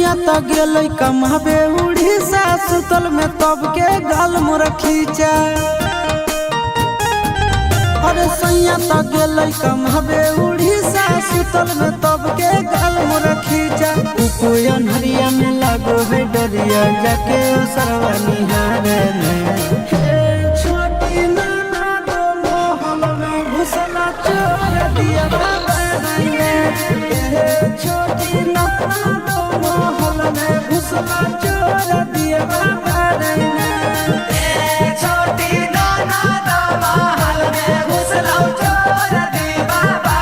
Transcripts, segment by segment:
सैया त गेल कमाबे उड़ीसा सुतल में तब के गाल मोर खींचा। अरे सैया त गेल कमाबे उड़ीसा सुतल में तब के गाल मोर खींचा। कोई अनहरिया में लागो है डरिया जाके सरवा निहारे छोटी नाना दो मोहल में घुसला चोर दिया बाबा छोटी नाना दो मोहल में घुसला चोर दिया बाबा छोटी नाना दो मोहल में घुसला चोर दिया बाबा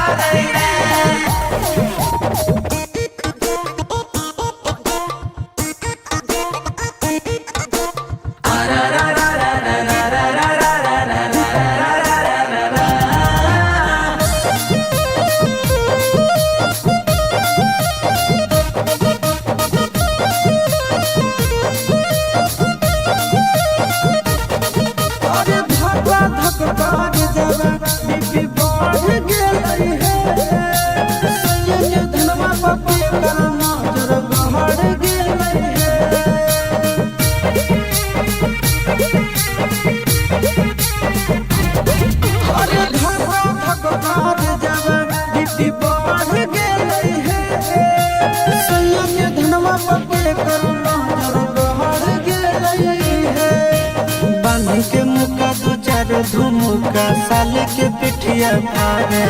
के मुका दो चार धुमुका साले के पिठिया फाड़े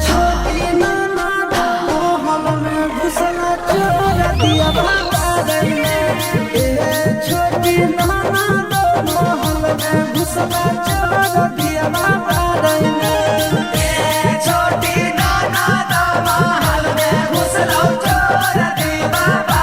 छोटी नाना मोहल में घुसला चोर दिया बाबा छोटी नाना मोहल में घुसला चोर दिया बाबा छोटी नाना दो मोहल में घुसला चोर दिया बाबा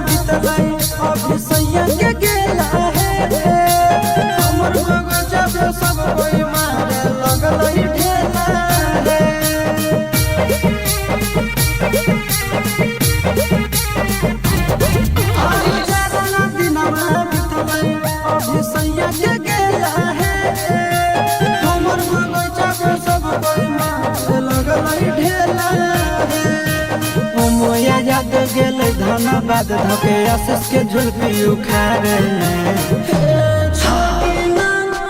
अभी सैया के गेला है हमर बगजा पे सब कोई मारे लगल ढेला है अभी सैया के गेला है हमर बगजा पे सब कोई मारे लगल ढेला है मोया याद गेल धनबाद धके आशीष के झुलपी उखाड़े छोटी नाना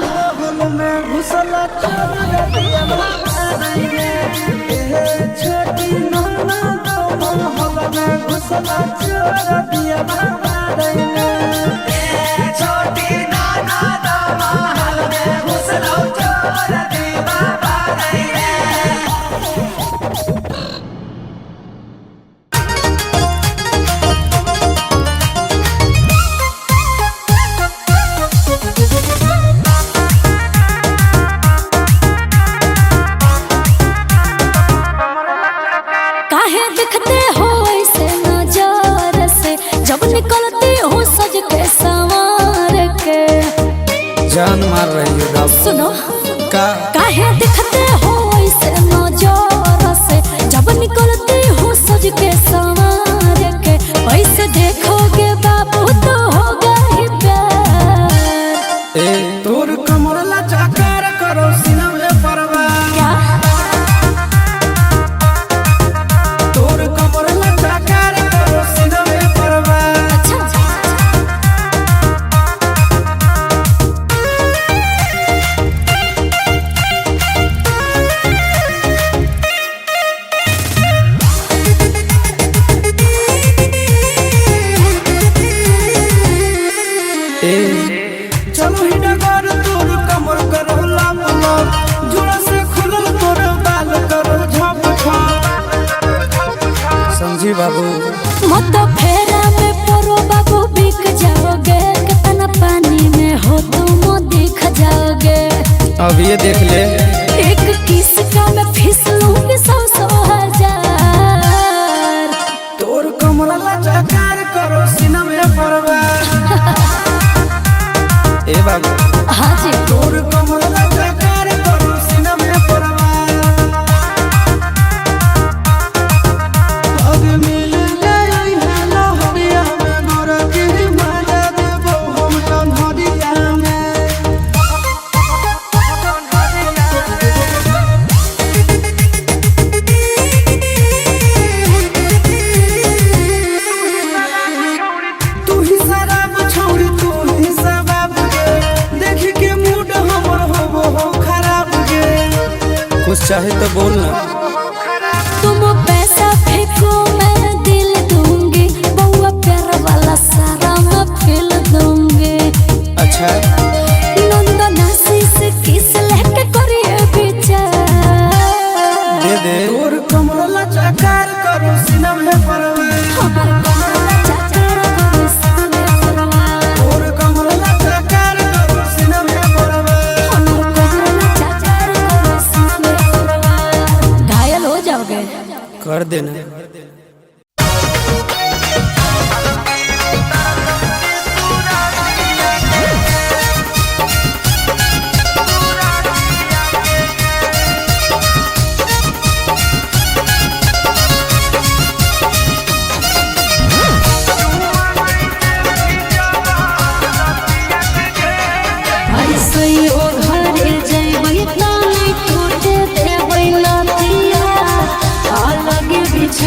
मोहल में घुसला चोर दिया बाबा छोटी नाना मोहल में घुसला चोर दिया बाबा छोटी नाना दो मोहल में घुसला चोर दिया बाबा जान मार रही है सुनो का काहे दिखते हो ऐसे नजर से जब निकलती हो सज के संवार के वैसे देखोगे बाबू तो होगा ही प्यार ए तोर कमर लचकार करो सीना में परवार क्या तोर कमर लचकार करो सीना में परवार अच्छा चलो ही डगर तोर कमर करो लाल लाल जुड़ा से खुलल तोर बाल करो झप झप समझी बाबू मत फेरा में परो बाबू बिक जाओगे कितना पानी में हो तुम दिख जाओगे अब ये देख ले एक किस का मैं फिसलूंगी 100,000 तोर कमर लचकार करो सीना में परवार चाहे तो बोलना। तुम पैसा फेंको मैं दिल दूंगी, बउआ प्यार वाला सारा मैं फिल दूंगी। अच्छा नंदनासी से किस लेके करिए विचार। दे दे तोर कमला चकार करो सीना में परवार हमार कमला चाकर करो सामने परवार। तोर कमला चकार करो सीना में परवार हमार कमला चाकर करो सामने परवार। घायल हो जाओगे। कर देना। ऐसे ओ घरे जइबै ताली टूटे देबै नथिया, अलग बिछ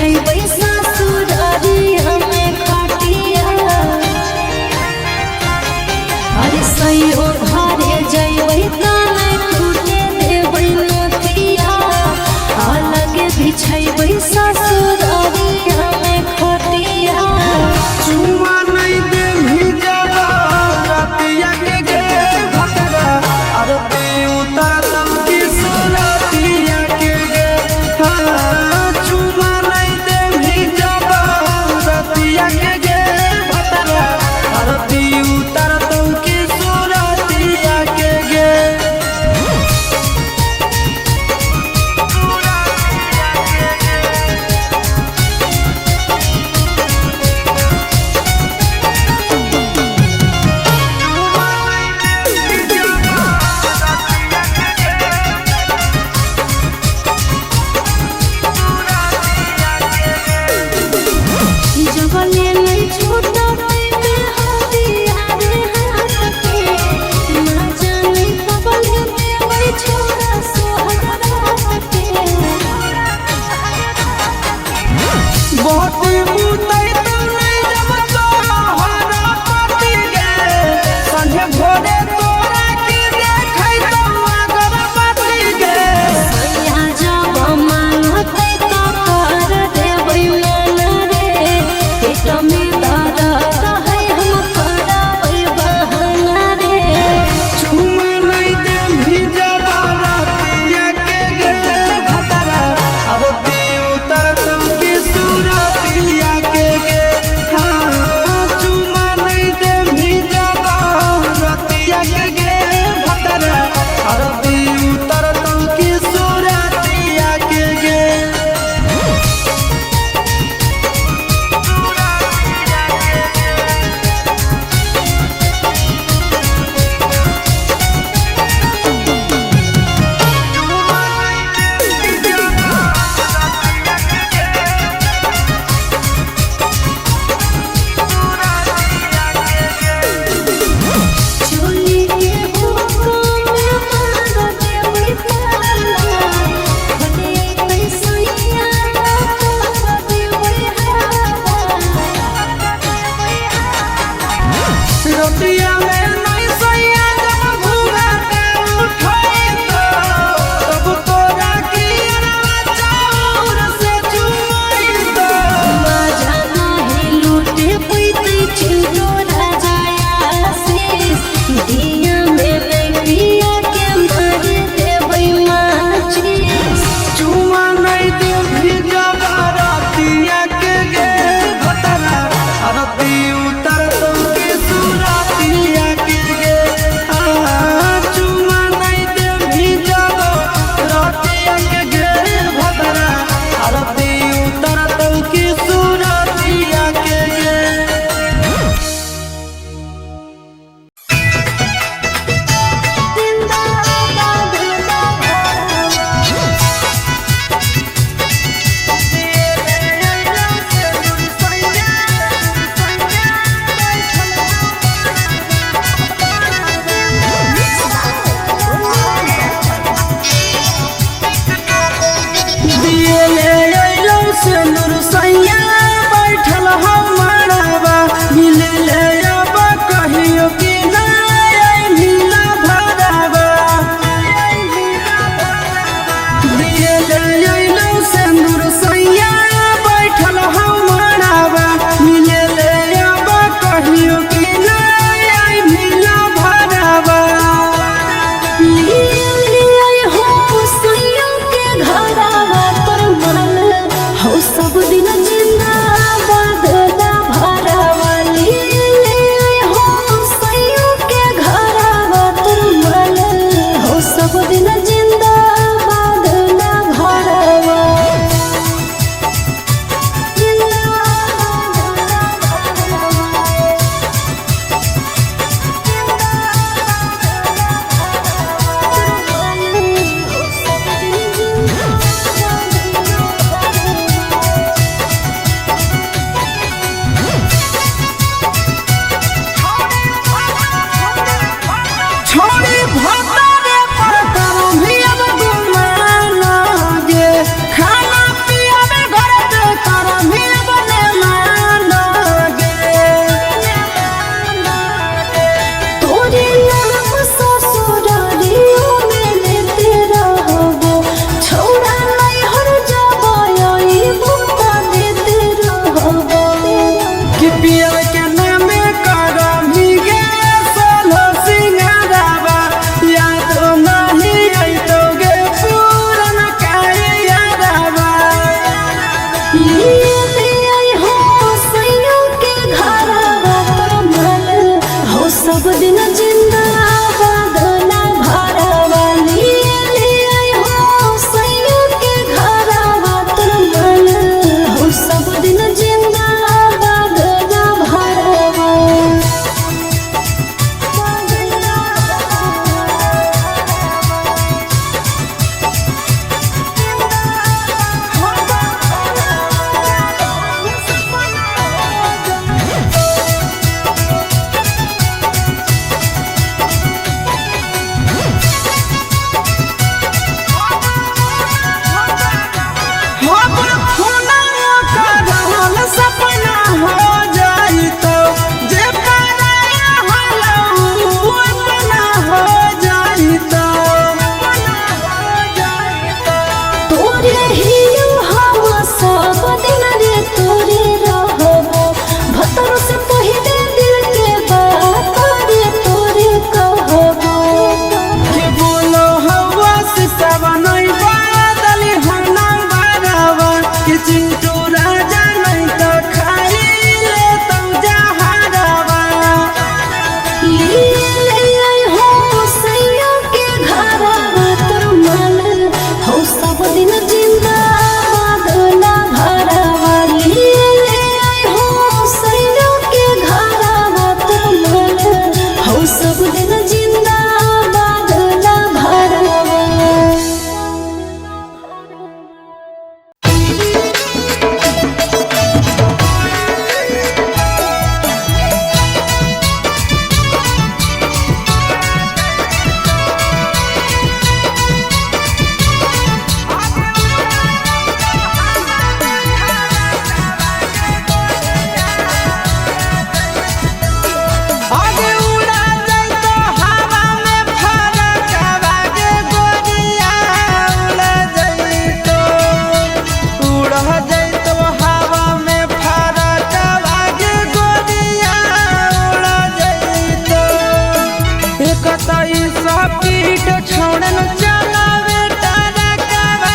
कतई सब पीठ छोड़न चलावे तारा कावा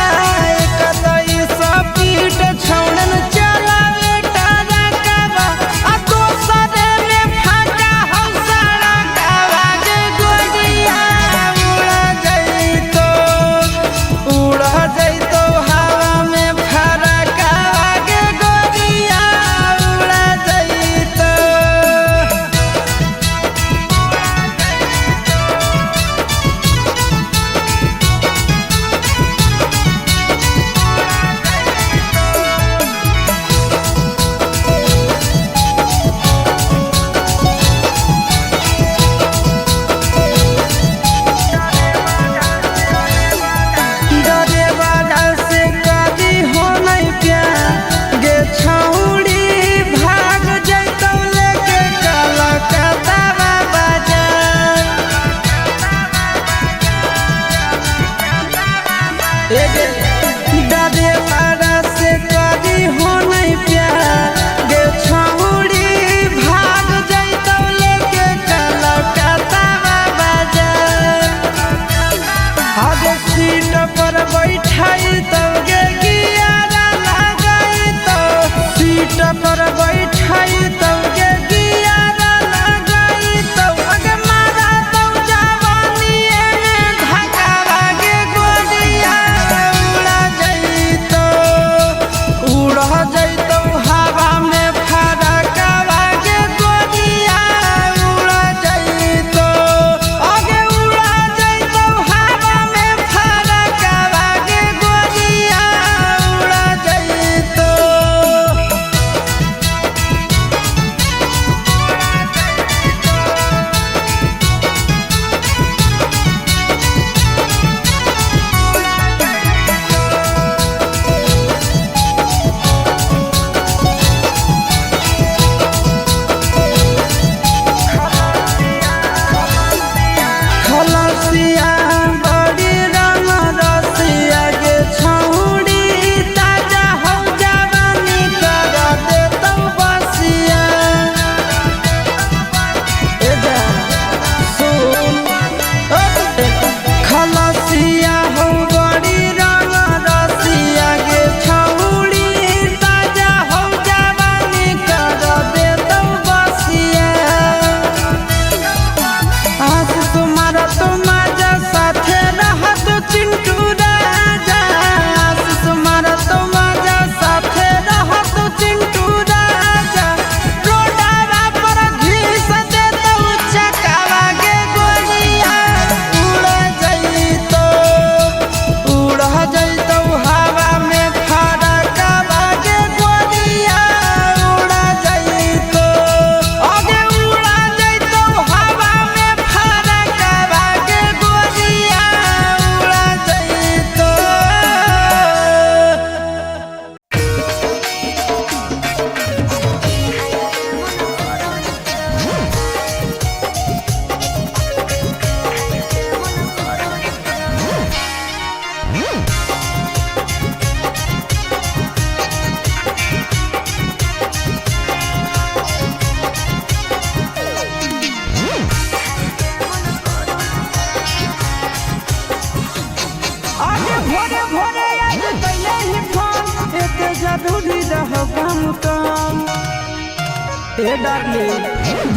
कतई सब पीठ छोड़न चलावे तारा कावा आ दोसरे में फाका हौसला कावा के गोरिया उड़ा जइतो हवा में फरा कावा के गोरिया उड़ा जइतो। डरे वाला से कभी हो नहीं प्यार गे छौड़ी भाग जइतो लेके कलकत्ता बाजार डरे वाला से कभी हो नहीं प्यार गे छौड़ी भाग जइतो लेके कलकत्ता बाजार आगे सीट पर बैठाई तब गे गियारा लगाई तो सीट पर बैठाई तब गे गियारा लगाई तो आगे मारा तो जवानी में धक्का गे गोरिया उड़ा जइतो हवा में फरकवा गे गोरिया उड़ा जइतो आगे उड़ा जइतो हवा में फरकवा गे गोरिया उड़ा जइतो। खलसिया बड़ी रंग रसिया गे छौड़ी ताजा हो जवानी कर देतौ बसिया सुन खलसिया हो बड़ी रंग रसिया गे छौड़ी ताजा हो जवानी कर देतौ बसिया आज तुम्हारा साथे रहत चिंटू राजा आज तुम्हारा साथे रहत चिंटू राजा रोडावा पर घिस देतौ चकावा गे गोरिया उड़ा जइतो हवा में फरकवा गे गोरिया उड़ा जइतो आगे उड़ा जइतो हवा में फरकवा गे गोरिया उड़ा जइतो। आगे भोरे भोरे आज कैले ही फोन एते जरूरी रहो काम काम ए डार्लिंग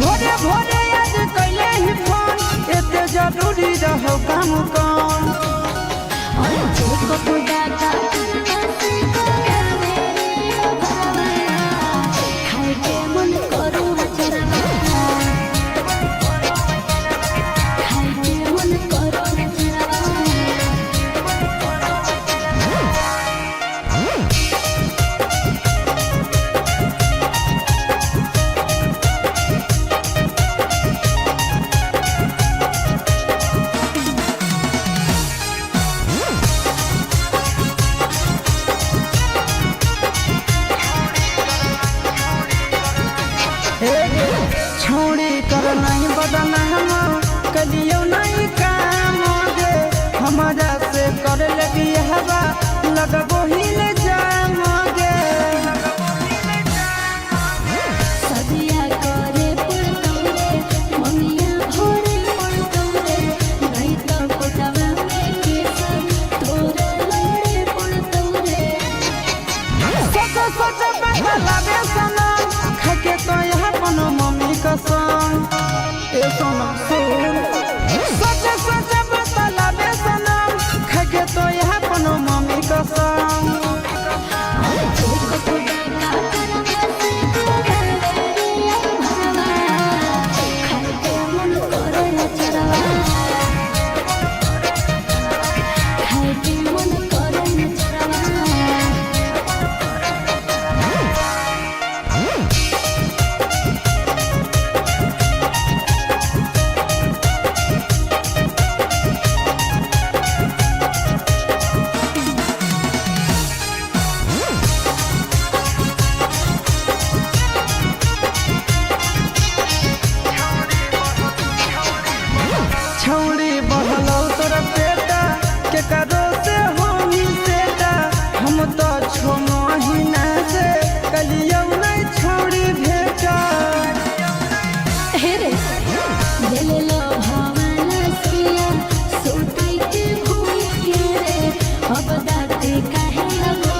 भोरे भोरे आज कैले ही फोन एते जरूरी रहो काम काम छोड़ी कर नहीं बदना हम कलियो नहीं काम गे हमारा से कर लगी हवा लगबो ही ले जाम गे सदिया करे पड़तौ रे ममिया भोरे पड़तौ रे छौड़ी बहलौ तोर पेटा के करो से होमी सेटा हम तो 6 महीना से कलियौ नहीं छौड़ी भेटा हे रे दिल लो भावना सिया सोते के भूखे रे अब दाते काहे लगो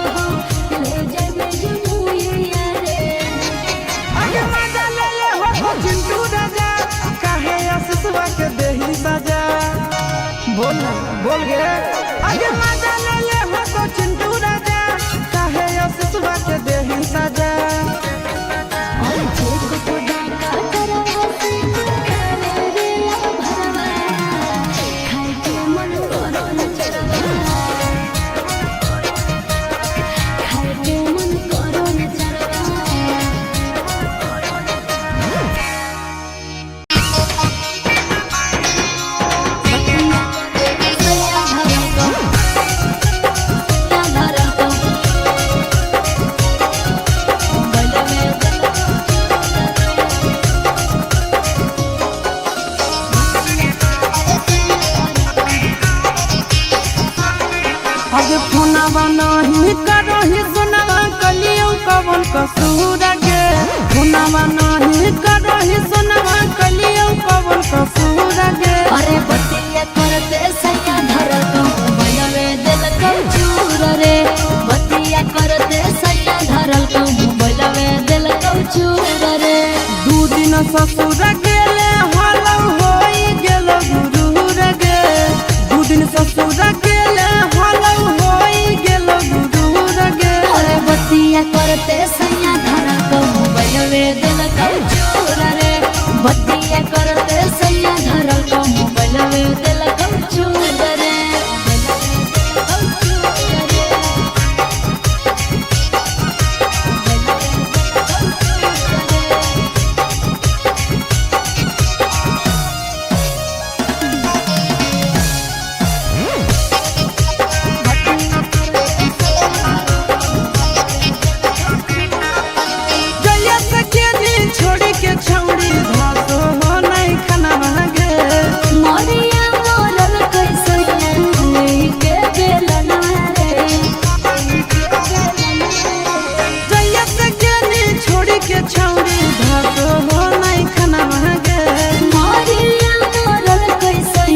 ले जाबे जुमुया रे आगे मजा ले हो चिंटू राजा काहे आसुसवा के देही सजा बोल गे आगे मजा ले हो चिंटू राजा काहे आसुसवा के देही सजा और जेको तो डाका करवा से रे भरवा खाए के मन करो न चरवा खाए के मन करो न चरवा आगे फोनवा नहीं करही सुनवा कलियो कवन कसूर गे फोनवा नहीं करही सुनवा कलियो कवन कसूर गे अरे बतिया करते सैया धरल को मोबाइलवे दिल को चूर रे बतिया करते सैया धरल को मोबाइलवे दिल को चूर रे 2 दिन ससुर गेले हलौ होई गेल गुरूर गे 2 दिन ससुर गेले हलौ होई गेल गुरूर गे अरे बतिया करते सैया धरल को मोबाइलवे दिल को चूर रे बतिया करते सैया धरल को मोबाइलवे दिल को चूर रे जइया सके दिल छोड़ी के छौड़ी धासो हो नहीं खाना भागे मोरिया मोरल कैसे लेके बेलना रे जइया सके दिल छोड़ी के छौड़ी धासो हो नहीं खाना भागे मोरिया मोरल कैसे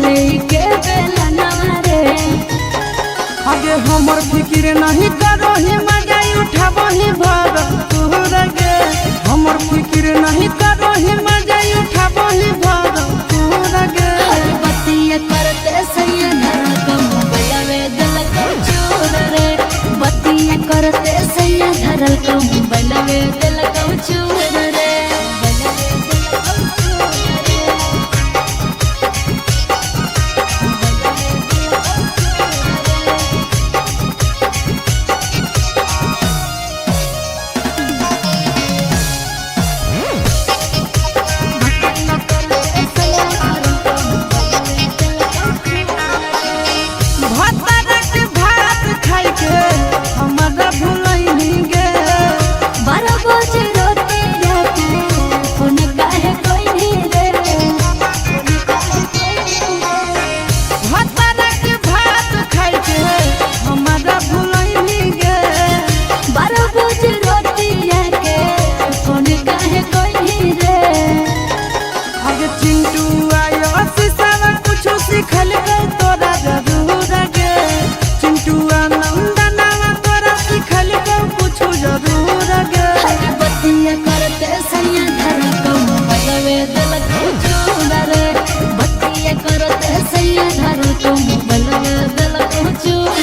लेके बेलना रे आगे हमर फिक्र नहीं करो ही मजा उठाबो ही भर तोहर गे हमर फिक्र नहीं करो ही मजा उठाबो ही भर तोहर गे अरे बतिया करते सैया धरल को मोबाइलवे दिल को चूर रे बतिया करते सैया धरल को मोबाइलवे दिल को चूर रे भात भात खाई के हमरा भुलैनी गे 12 बजे रोते जाके फोन काहे कोई नहीं रे भात खाई के हमरा भुलैनी गे 12 बजे रोते जाके फोन काहे कोई नहीं रे आगे चिंटू आयो सिसावा कुछ सिखल के तोरा जरूर गे चिंटू नंदना तोरा सिखल के कुछ जरूर गे अरे बतिया करते सैया धरल को मोबाइलवे दिल को चूर रे बतिया करते सैया धरल को मोबाइलवे दिल को चूर